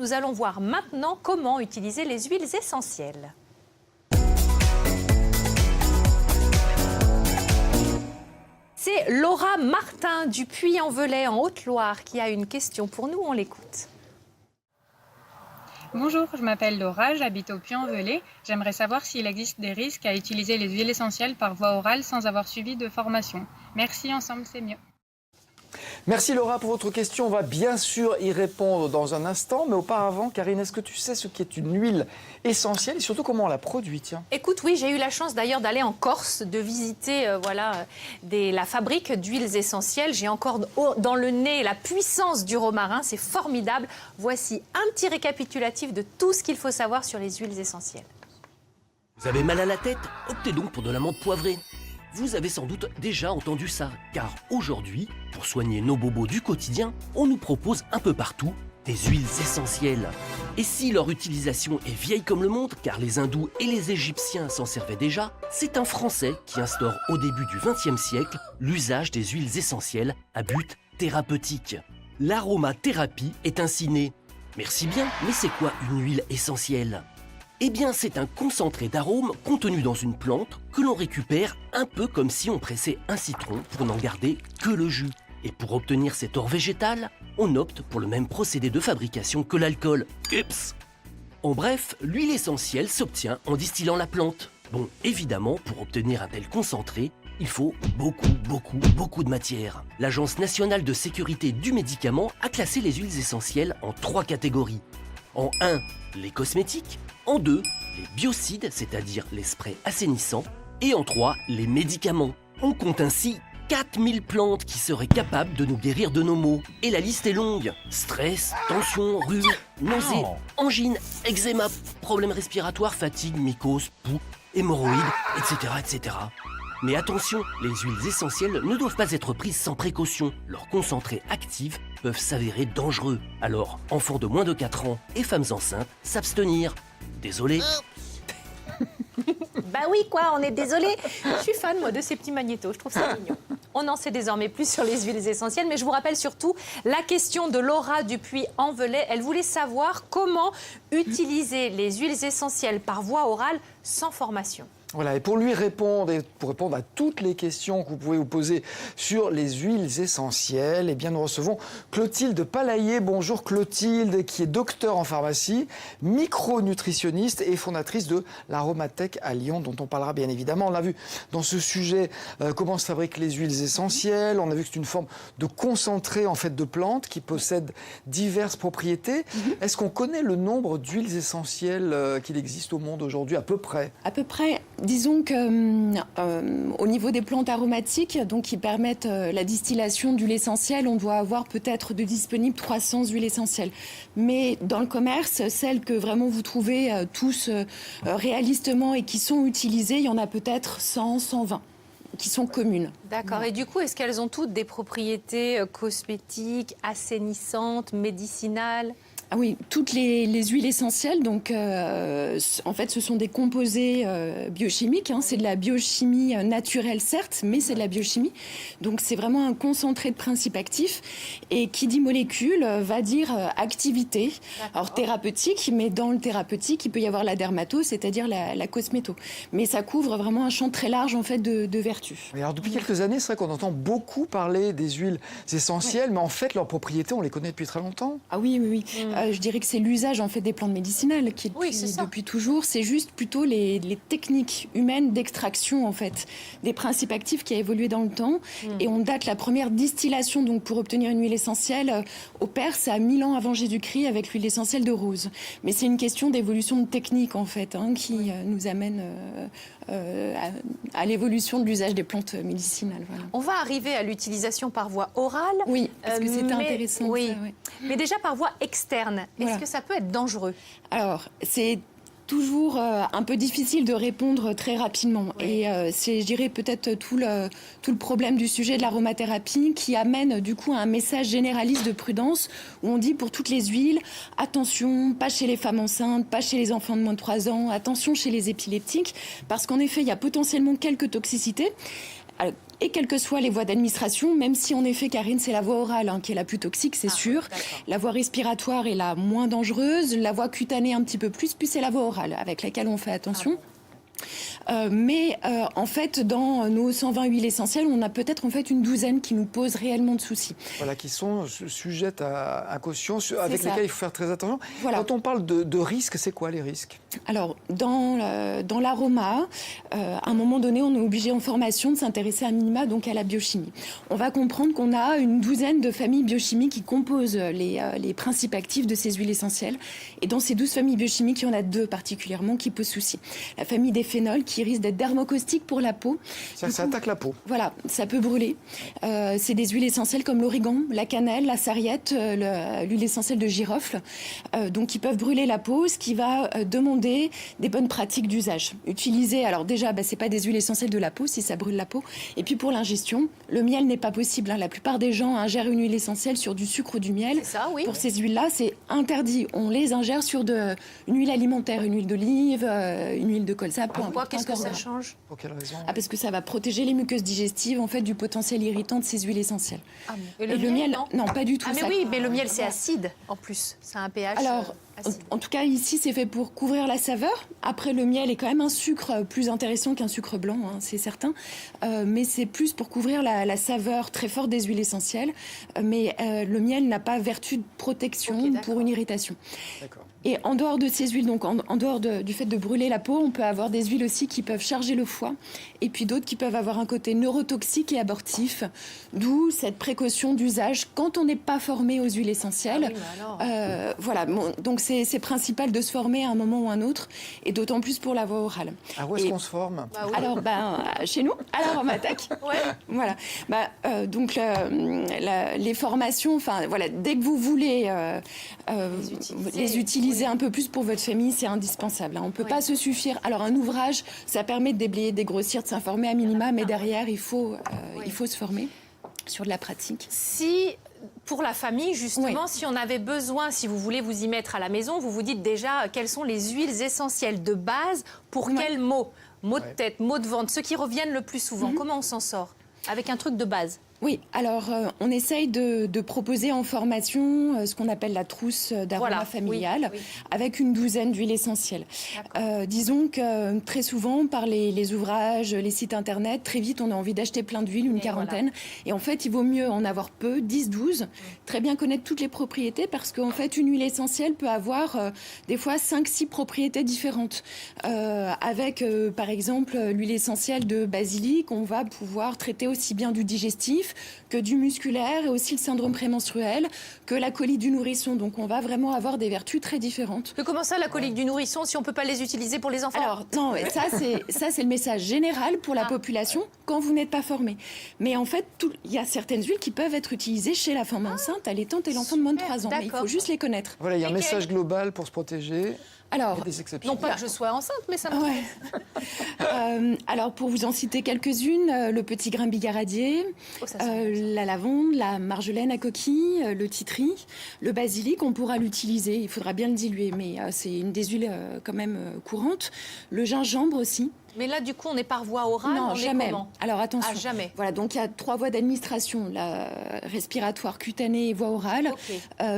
Nous allons voir maintenant comment utiliser les huiles essentielles. C'est Laura Martin du Puy-en-Velay en Haute-Loire qui a une question pour nous. On l'écoute. Bonjour, je m'appelle Laura, j'habite au Puy-en-Velay. J'aimerais savoir s'il existe des risques à utiliser les huiles essentielles par voie orale sans avoir suivi de formation. Merci, ensemble c'est mieux. Merci Laura pour votre question. On va bien sûr y répondre dans un instant. Mais auparavant, Karine, est-ce que tu sais ce qu'est une huile essentielle et surtout comment on la produit? Écoute, oui, j'ai eu la chance d'ailleurs d'aller en Corse, de visiter la fabrique d'huiles essentielles. J'ai encore dans le nez la puissance du romarin, c'est formidable. Voici un petit récapitulatif de tout ce qu'il faut savoir sur les huiles essentielles. Vous avez mal à la tête? Optez donc pour de la menthe poivrée. Vous avez sans doute déjà entendu ça, car aujourd'hui, pour soigner nos bobos du quotidien, on nous propose un peu partout des huiles essentielles. Et si leur utilisation est vieille comme le monde, car les hindous et les égyptiens s'en servaient déjà, c'est un Français qui instaure au début du XXe siècle l'usage des huiles essentielles à but thérapeutique. L'aromathérapie est ainsi née. Merci bien, mais c'est quoi une huile essentielle ? Eh bien, c'est un concentré d'arômes contenu dans une plante que l'on récupère un peu comme si on pressait un citron pour n'en garder que le jus. Et pour obtenir cet or végétal, on opte pour le même procédé de fabrication que l'alcool. Ups! En bref, l'huile essentielle s'obtient en distillant la plante. Bon, évidemment, pour obtenir un tel concentré, il faut beaucoup de matière. L'Agence nationale de sécurité du médicament a classé les huiles essentielles en 3 catégories. En 1, les cosmétiques. En 2, les biocides, c'est-à-dire les sprays assainissants. Et en 3, les médicaments. On compte ainsi 4000 plantes qui seraient capables de nous guérir de nos maux. Et la liste est longue. Stress, tension, rhume, nausées, angine, eczéma, problèmes respiratoires, fatigue, mycose, poux, hémorroïdes, etc. Mais attention, les huiles essentielles ne doivent pas être prises sans précaution. Leurs concentrés actifs peuvent s'avérer dangereux. Alors, enfants de moins de 4 ans et femmes enceintes, s'abstenir. Désolé. Bah oui, quoi, on est désolé. Je suis fan, moi, de ces petits magnétos. Je trouve ça mignon. On en sait désormais plus sur les huiles essentielles, mais je vous rappelle surtout la question de Laura du Puy-en-Velay. Elle voulait savoir comment utiliser les huiles essentielles par voie orale sans formation. Voilà, et pour lui répondre, et pour répondre à toutes les questions que vous pouvez vous poser sur les huiles essentielles, eh bien nous recevons Clotilde Palaillé. Bonjour Clotilde, qui est docteur en pharmacie, micronutritionniste et fondatrice de l'Aromatech à Lyon, dont on parlera bien évidemment. On a vu dans ce sujet comment se fabriquent les huiles essentielles. On a vu que c'est une forme de concentré en fait de plantes qui possèdent diverses propriétés. Est-ce qu'on connaît le nombre d'huiles essentielles qu'il existe au monde aujourd'hui, à peu près? À peu près. Disons qu'au niveau des plantes aromatiques, donc qui permettent la distillation d'huile essentielle, on doit avoir peut-être de disponibles 300 huiles essentielles. Mais dans le commerce, celles que vraiment vous trouvez tous réalistement et qui sont utilisées, il y en a peut-être 100, 120 qui sont communes. D'accord. Et du coup, est-ce qu'elles ont toutes des propriétés cosmétiques, assainissantes, médicinales ? Ah oui, toutes les huiles essentielles, donc en fait, ce sont des composés biochimiques. C'est de la biochimie naturelle, certes, mais c'est de la biochimie. Donc, c'est vraiment un concentré de principes actifs. Et qui dit molécule va dire activité. Alors, thérapeutique, mais dans le thérapeutique, il peut y avoir la dermato, c'est-à-dire la cosméto. Mais ça couvre vraiment un champ très large, en fait, de vertus. Et alors, depuis quelques années, c'est vrai qu'on entend beaucoup parler des huiles essentielles, mais en fait, leurs propriétés, on les connaît depuis très longtemps. Ah oui. Je dirais que c'est l'usage en fait des plantes médicinales qui est depuis toujours. C'est juste plutôt les techniques humaines d'extraction en fait des principes actifs qui a évolué dans le temps. Et on date la première distillation donc pour obtenir une huile essentielle au Perse à 1000 ans avant Jésus-Christ avec l'huile essentielle de rose. Mais c'est une question d'évolution de technique en fait qui nous amène à l'évolution de l'usage des plantes médicinales. Voilà. On va arriver à l'utilisation par voie orale. Oui, parce que c'était intéressant. Oui. Ça, ouais. Mais déjà par voie externe. Est-ce que ça peut être dangereux ? Alors, c'est toujours un peu difficile de répondre très rapidement. Et c'est, je dirais, peut-être tout le problème du sujet de l'aromathérapie qui amène du coup à un message généraliste de prudence où on dit pour toutes les huiles, attention, pas chez les femmes enceintes, pas chez les enfants de moins de 3 ans, attention chez les épileptiques, parce qu'en effet, il y a potentiellement quelques toxicités. Et quelles que soient les voies d'administration, même si en effet, Karine, c'est la voie orale qui est la plus toxique, c'est sûr. La voie respiratoire est la moins dangereuse, la voie cutanée un petit peu plus, puis c'est la voie orale avec laquelle on fait attention. Mais en fait, dans nos 120 huiles essentielles, on a peut-être en fait une douzaine qui nous posent réellement de soucis. Voilà, qui sont sujettes à caution, avec ça. lesquelles il faut faire très attention. Voilà. Quand on parle de risques, c'est quoi les risques? Alors, dans l'aroma, à un moment donné, on est obligé en formation de s'intéresser à minima donc à la biochimie. On va comprendre qu'on a une douzaine de familles biochimiques qui composent les principes actifs de ces huiles essentielles. Et dans ces 12 familles biochimiques, il y en a 2 particulièrement qui posent souci. La famille des phénols, qui risque d'être dermocaustiques pour la peau. Ça attaque la peau. Voilà, ça peut brûler. C'est des huiles essentielles comme l'origan, la cannelle, la sarriette, l'huile essentielle de girofle, donc qui peuvent brûler la peau, ce qui va demander des bonnes pratiques d'usage. Utiliser, alors déjà, c'est pas des huiles essentielles de la peau si ça brûle la peau. Et puis pour l'ingestion, le miel n'est pas possible. La plupart des gens ingèrent une huile essentielle sur du sucre ou du miel. C'est ça, oui. Pour ces huiles-là, c'est interdit. On les ingère sur une huile alimentaire, une huile d'olive, une huile de colza. Pourquoi? Qu'est-ce que ça change? Pour quelle raison? Parce que ça va protéger les muqueuses digestives en fait du potentiel irritant de ces huiles essentielles. Et le miel, non, pas du tout. Ah mais oui, mais le miel c'est acide en plus. C'est un pH acide. En tout cas ici c'est fait pour couvrir la saveur. Après le miel est quand même un sucre plus intéressant qu'un sucre blanc, c'est certain. Mais c'est plus pour couvrir la saveur très forte des huiles essentielles. Mais le miel n'a pas vertu de protection pour une irritation. D'accord. Et en dehors de ces huiles, donc en dehors du fait de brûler la peau, on peut avoir des huiles aussi qui peuvent charger le foie, et puis d'autres qui peuvent avoir un côté neurotoxique et abortif, d'où cette précaution d'usage quand on n'est pas formé aux huiles essentielles. Voilà, donc c'est principal de se former à un moment ou à un autre, et d'autant plus pour la voie orale. Où est-ce qu'on se forme? Alors, chez nous, à l'Aromatech. Voilà. Donc les formations, voilà, dès que vous voulez les utiliser un peu plus pour votre famille, c'est indispensable. On ne peut pas se suffire. Alors un ouvrage, ça permet de déblayer, de dégrossir, de s'informer à minima, mais derrière, il faut se former sur de la pratique. Si, pour la famille, justement, si on avait besoin, si vous voulez vous y mettre à la maison, vous vous dites déjà quelles sont les huiles essentielles de base pour quels mots? Mots de tête, mots de ventre, ceux qui reviennent le plus souvent. Comment on s'en sort? Avec un truc de base. Oui, alors on essaye de proposer en formation ce qu'on appelle la trousse d'aroma familiale, avec une douzaine d'huiles essentielles. Disons que très souvent, par les ouvrages, les sites internet, très vite on a envie d'acheter plein d'huiles, une quarantaine. Et en fait, il vaut mieux en avoir peu, 10, 12, très bien connaître toutes les propriétés, parce qu'en fait, une huile essentielle peut avoir des fois 5, 6 propriétés différentes. Avec, par exemple, l'huile essentielle de basilic, on va pouvoir traiter aussi bien du digestif que du musculaire, et aussi le syndrome prémenstruel, que la colique du nourrisson. Donc on va vraiment avoir des vertus très différentes. Mais comment ça, la colique du nourrisson, si on ne peut pas les utiliser pour les enfants? Alors non, ça c'est le message général pour la population quand vous n'êtes pas formé. Mais en fait, il y a certaines huiles qui peuvent être utilisées chez la femme enceinte, allaitante et l'enfant de moins de 3 ans. Mais il faut juste les connaître. Voilà, il y a un message global pour se protéger. Alors, il y a des exceptions. Non pas que je sois enceinte, mais ça me... alors, pour vous en citer quelques-unes, le petit grain bigaradier, la lavande, la marjolaine à coquille, le titri, le basilic, on pourra l'utiliser. Il faudra bien le diluer, mais c'est une des huiles quand même courantes. Le gingembre aussi. Mais là, du coup, on est par voie orale? Non, jamais. Comment? Alors attention. Ah, jamais. Voilà, donc il y a 3 voies d'administration, la respiratoire, cutanée et voie orale.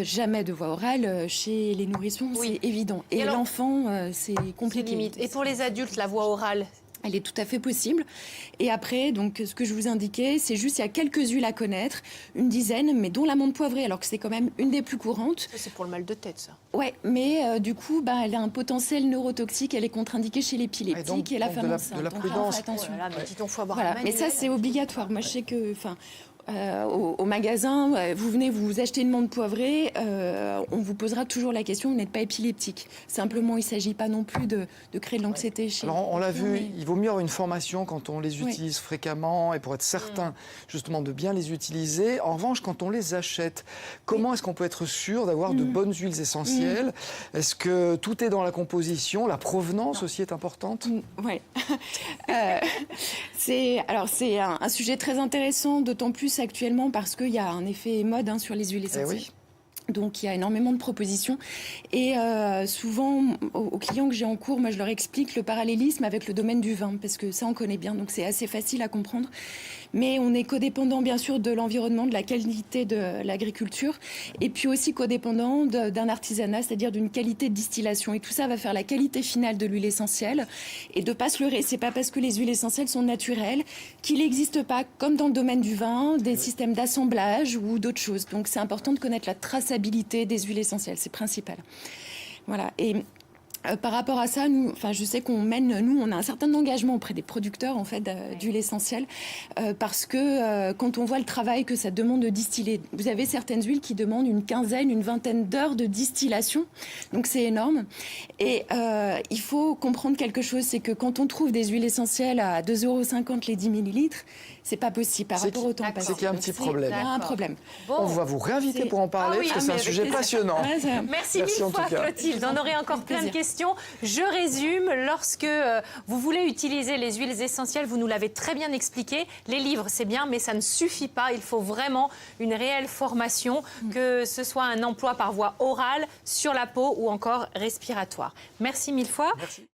Jamais de voie orale chez les nourrissons, c'est évident. Et alors, l'enfant, c'est compliqué. Limite. Et pour les adultes, la voie orale? Elle est tout à fait possible. Et après, donc, ce que je vous indiquais, c'est juste, il y a quelques huiles à connaître, une dizaine, mais dont l'amande poivrée, alors que c'est quand même une des plus courantes. Ça, c'est pour le mal de tête, ça. Ouais, mais du coup, elle a un potentiel neurotoxique, elle est contre-indiquée chez l'épileptique et la femme enceinte. De la prudence. Attention. Mais dis donc, faut avoir voilà. Mais ça, c'est obligatoire. Moi, je sais que... au magasin, vous venez vous acheter une menthe poivrée, on vous posera toujours la question, vous n'êtes pas épileptique. Simplement, il ne s'agit pas non plus de créer de l'anxiété chez... Alors, on l'a vu, il vaut mieux avoir une formation quand on les utilise fréquemment et pour être certain justement de bien les utiliser. En revanche, quand on les achète, comment est-ce qu'on peut être sûr d'avoir de bonnes huiles essentielles? Est-ce que tout est dans la composition? La provenance aussi est importante? Oui. C'est un sujet très intéressant, d'autant plus actuellement parce qu'il y a un effet mode sur les huiles essentielles. Donc il y a énormément de propositions et souvent aux clients que j'ai en cours, moi je leur explique le parallélisme avec le domaine du vin parce que ça on connaît bien, donc c'est assez facile à comprendre. Mais on est codépendant bien sûr de l'environnement, de la qualité de l'agriculture et puis aussi codépendant d'un artisanat, c'est-à-dire d'une qualité de distillation. Et tout ça va faire la qualité finale de l'huile essentielle. Et de pas se leurrer, c'est pas parce que les huiles essentielles sont naturelles qu'il n'existe pas, comme dans le domaine du vin, des systèmes d'assemblage ou d'autres choses. Donc c'est important de connaître la traçabilité des huiles essentielles, c'est principal. Voilà. Et par rapport à ça, nous, je sais qu'on on a un certain engagement auprès des producteurs en fait d'huile essentielle parce que quand on voit le travail que ça demande de distiller, vous avez certaines huiles qui demandent une quinzaine, une vingtaine d'heures de distillation, donc c'est énorme. Et il faut comprendre quelque chose, c'est que quand on trouve des huiles essentielles à 2,50 € les 10 millilitres, c'est pas possible par rapport au temps passé. C'est qu'il y a un petit problème. Il y a un problème. Bon. On va vous réinviter pour en parler parce que c'est un sujet passionnant. Merci mille fois Clotilde, on aurait encore plein de questions. Je résume, lorsque vous voulez utiliser les huiles essentielles, vous nous l'avez très bien expliqué, les livres c'est bien mais ça ne suffit pas, il faut vraiment une réelle formation, que ce soit un emploi par voie orale, sur la peau ou encore respiratoire. Merci mille fois. Merci.